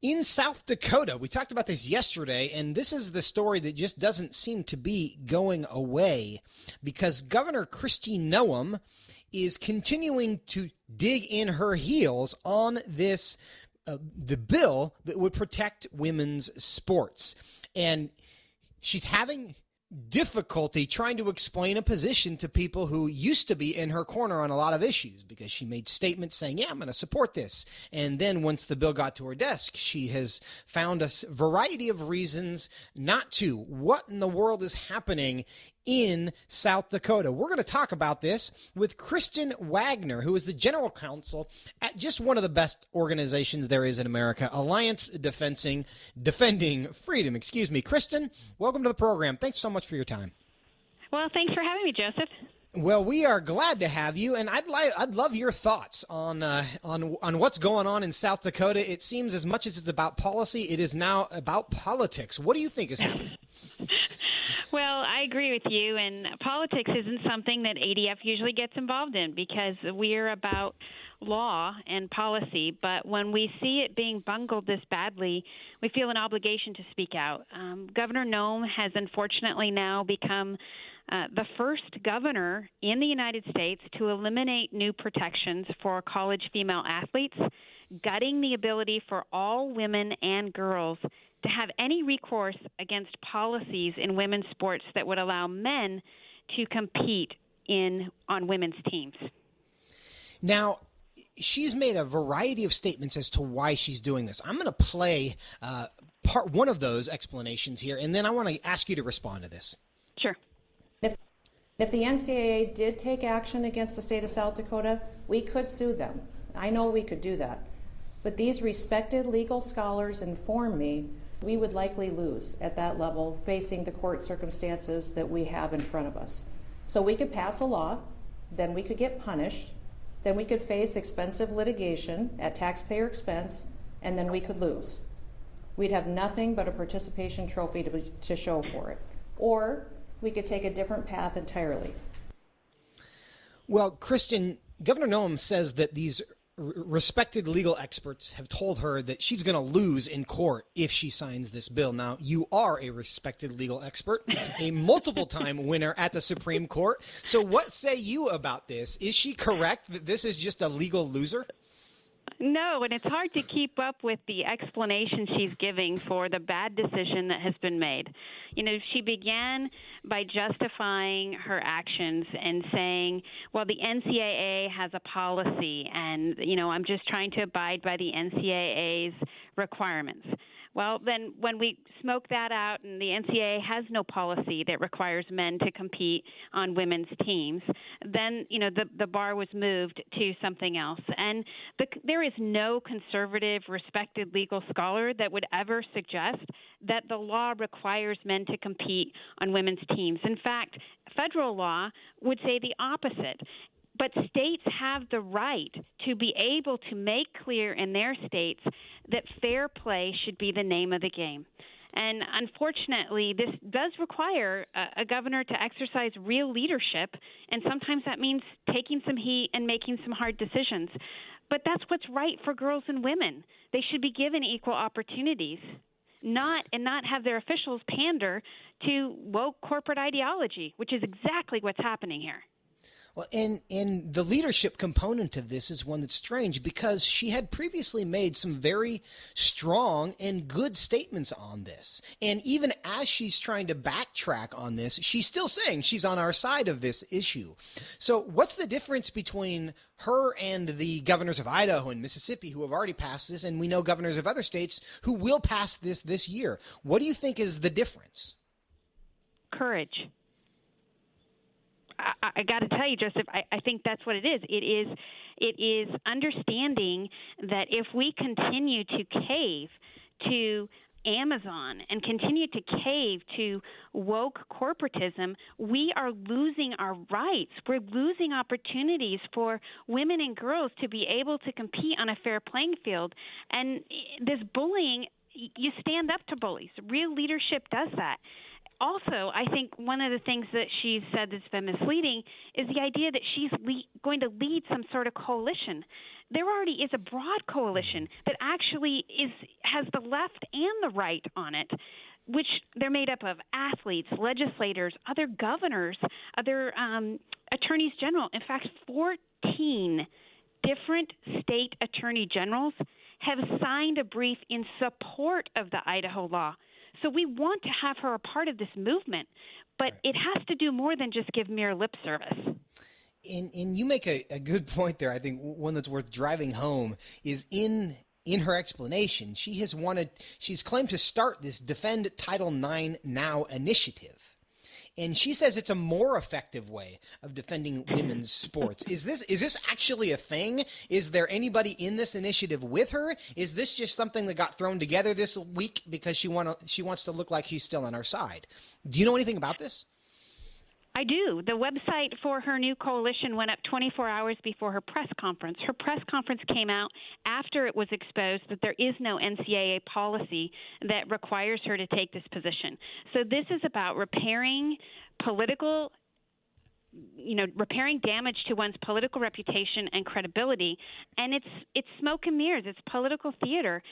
In South Dakota, we talked about this yesterday, and this is the story that just doesn't seem to be going away because Governor Kristi Noem is continuing to dig in her heels on this, the bill that would protect women's sports. And she's having difficulty trying to explain a position to people who used to be in her corner on a lot of issues because she made statements saying, yeah, I'm going to support this. And then once the bill got to her desk, she has found a variety of reasons not to. What in the world is happening in South Dakota? We're going to talk about this with Kristen Waggoner, who is the general counsel at just one of the best organizations there is in America, Alliance Defending Freedom. Kristen, welcome to the program. Thanks so much for your time. Well, thanks for having me, Joseph. Well, we are glad to have you, and I'd love your thoughts on what's going on in South Dakota. It seems as much as it's about policy, it is now about politics. What do you think is happening? Well, I agree with you, and politics isn't something that ADF usually gets involved in because we're about law and policy, but when we see it being bungled this badly, we feel an obligation to speak out. Governor Noem has unfortunately now become the first governor in the United States to eliminate new protections for college female athletes, gutting the ability for all women and girls to have any recourse against policies in women's sports that would allow men to compete on women's teams. Now, she's made a variety of statements as to why she's doing this. I'm going to play part one of those explanations here, and then I want to ask you to respond to this. Sure. If the NCAA did take action against the state of South Dakota, we could sue them. I know we could do that. But these respected legal scholars inform me we would likely lose at that level facing the court circumstances that we have in front of us. So we could pass a law, then we could get punished, then we could face expensive litigation at taxpayer expense, and then we could lose. We'd have nothing but a participation trophy to show for it. Or we could take a different path entirely. Well, Kristen, Governor Noem says that these respected legal experts have told her that she's going to lose in court if she signs this bill. Now, you are a respected legal expert, a multiple-time winner at the Supreme Court. So what say you about this? Is she correct that this is just a legal loser? No, and it's hard to keep up with the explanation she's giving for the bad decision that has been made. You know, she began by justifying her actions and saying, well, the NCAA has a policy and, you know, I'm just trying to abide by the NCAA's requirements. Well, then when we smoke that out and the NCAA has no policy that requires men to compete on women's teams, then, you know, the bar was moved to something else. And there is no conservative, respected legal scholar that would ever suggest that the law requires men to compete on women's teams. In fact, federal law would say the opposite. But states have the right to be able to make clear in their states that fair play should be the name of the game. And unfortunately, this does require a governor to exercise real leadership, and sometimes that means taking some heat and making some hard decisions. But that's what's right for girls and women. They should be given equal opportunities, not have their officials pander to woke corporate ideology, which is exactly what's happening here. Well, and the leadership component of this is one that's strange because she had previously made some very strong and good statements on this. And even as she's trying to backtrack on this, she's still saying she's on our side of this issue. So what's the difference between her and the governors of Idaho and Mississippi who have already passed this, and we know governors of other states who will pass this year? What do you think is the difference? Courage. I got to tell you, Joseph, I think that's what it is. It is understanding that if we continue to cave to Amazon and continue to cave to woke corporatism, we are losing our rights. We're losing opportunities for women and girls to be able to compete on a fair playing field. And this bullying, you stand up to bullies. Real leadership does that. Also, I think one of the things that she's said that's been misleading is the idea that she's going to lead some sort of coalition. There already is a broad coalition that actually has left and the right on it, which they're made up of athletes, legislators, other governors, other attorneys general. In fact, 14 different state attorney generals have signed a brief in support of the Idaho law. So we want to have her a part of this movement, but it has to do more than just give mere lip service. And you make a good point there. I think one that's worth driving home is in her explanation, she's claimed to start this Defend Title IX Now initiative. And she says it's a more effective way of defending women's sports. Is this actually a thing? Is there anybody in this initiative with her? Is this just something that got thrown together this week because she wants to look like she's still on our side? Do you know anything about this? I do. The website for her new coalition went up 24 hours before her press conference. Her press conference came out after it was exposed that there is no NCAA policy that requires her to take this position. So this is about repairing repairing damage to one's political reputation and credibility, and it's smoke and mirrors. It's political theater.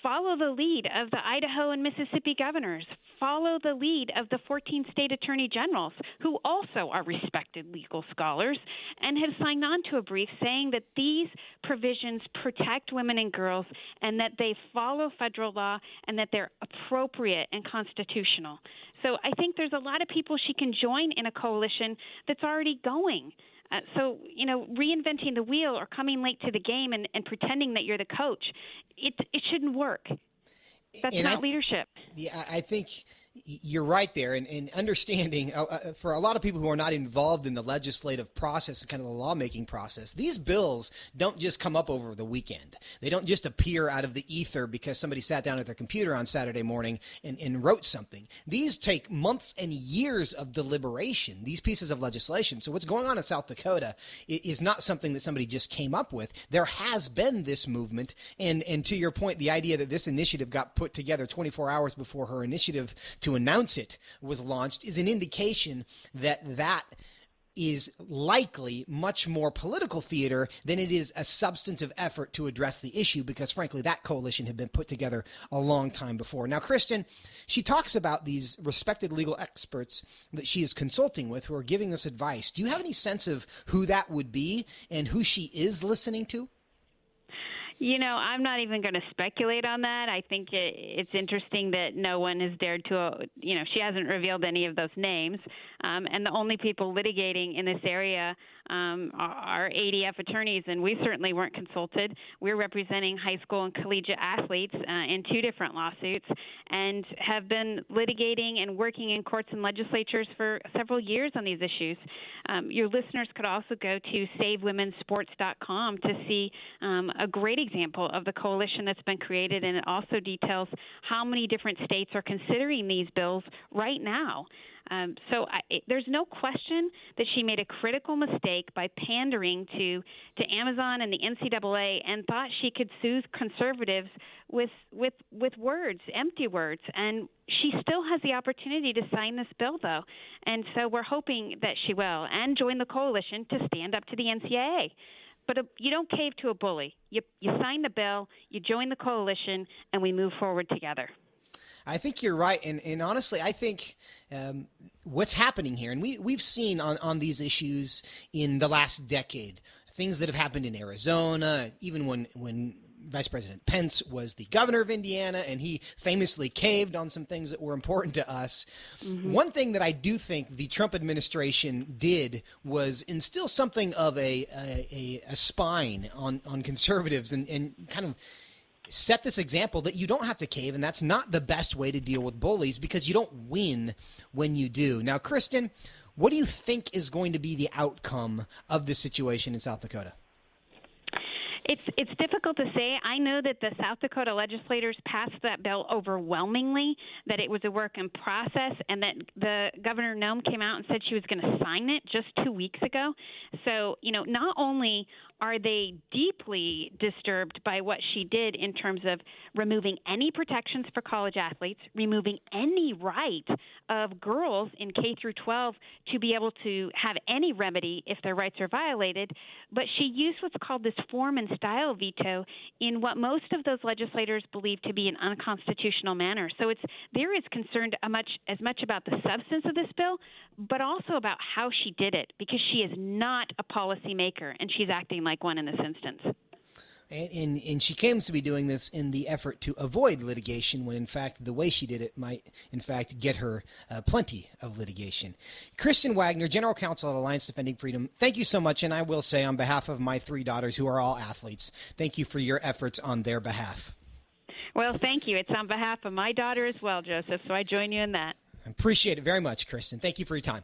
Follow the lead of the Idaho and Mississippi governors. Follow the lead of the 14 state attorney generals, who also are respected legal scholars, and have signed on to a brief saying that these provisions protect women and girls, and that they follow federal law, and that they're appropriate and constitutional. So I think there's a lot of people she can join in a coalition that's already going. So, reinventing the wheel or coming late to the game and pretending that you're the coach, it shouldn't work. That's not leadership. Yeah, I think you're right there. And understanding, for a lot of people who are not involved in the legislative process, kind of the lawmaking process, these bills don't just come up over the weekend. They don't just appear out of the ether because somebody sat down at their computer on Saturday morning and wrote something. These take months and years of deliberation, these pieces of legislation. So what's going on in South Dakota is not something that somebody just came up with. There has been this movement. And to your point, the idea that this initiative got put together 24 hours before her initiative to announce it was launched is an indication that is likely much more political theater than it is a substantive effort to address the issue, because frankly that coalition had been put together a long time before. Now, Kristen, she talks about these respected legal experts that she is consulting with who are giving this advice. Do you have any sense of who that would be and who she is listening to? I'm not even going to speculate on that. I think it's interesting that no one has dared to, she hasn't revealed any of those names. And the only people litigating in this area are ADF attorneys, and we certainly weren't consulted. We're representing high school and collegiate athletes in 2 different lawsuits and have been litigating and working in courts and legislatures for several years on these issues. Your listeners could also go to SaveWomenSports.com to see a great example of the coalition that's been created, and it also details how many different states are considering these bills right now. There's no question that she made a critical mistake by pandering to Amazon and the NCAA and thought she could soothe conservatives with words, empty words. And she still has the opportunity to sign this bill, though. And so we're hoping that she will, and join the coalition to stand up to the NCAA. But you don't cave to a bully. You sign the bill, you join the coalition, and we move forward together. I think you're right, and honestly, I think what's happening here, and we've seen on these issues in the last decade, things that have happened in Arizona, even when Vice President Pence was the governor of Indiana, and he famously caved on some things that were important to us. Mm-hmm. One thing that I do think the Trump administration did was instill something of a spine on conservatives and kind of set this example that you don't have to cave, and that's not the best way to deal with bullies because you don't win when you do. Now, Kristen, what do you think is going to be the outcome of this situation in South Dakota? It's difficult to say. I know that the South Dakota legislators passed that bill overwhelmingly, that it was a work in process, and that the Governor Noem came out and said she was going to sign it just 2 weeks ago. So, not only are they deeply disturbed by what she did in terms of removing any protections for college athletes, removing any right of girls in K through 12 to be able to have any remedy if their rights are violated. But she used what's called this form and style veto in what most of those legislators believe to be an unconstitutional manner. So there is concerned as much about the substance of this bill, but also about how she did it, because she is not a policymaker, and she's acting like one in this instance. And she claims to be doing this in the effort to avoid litigation, when in fact the way she did it might in fact get her plenty of litigation. Kristen Waggoner, General Counsel at Alliance Defending Freedom, thank you so much. And I will say, on behalf of my 3 daughters who are all athletes, thank you for your efforts on their behalf. Well, thank you. It's on behalf of my daughter as well, Joseph, so I join you in that. I appreciate it very much, Kristen. Thank you for your time.